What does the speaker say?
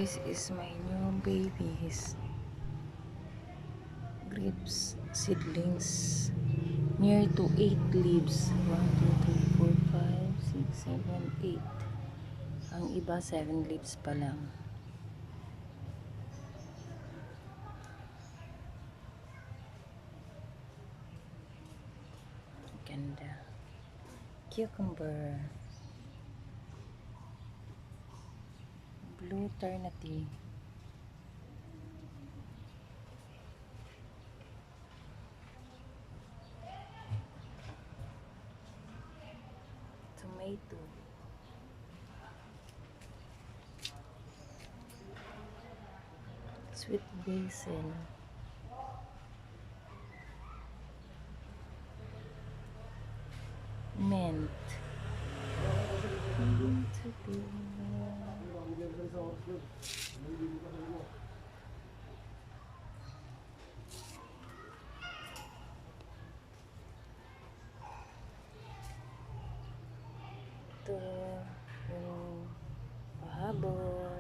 This is my new babies. Grapes seedlings. Near to 8 leaves. 1, 2, 3, 4, 5, 6, 7, 8. Ang iba 7 leaves pa lang. Ganda. Cucumber. Blue ternate. Tomato. Sweet basil. Mint. Ito yung pahabol.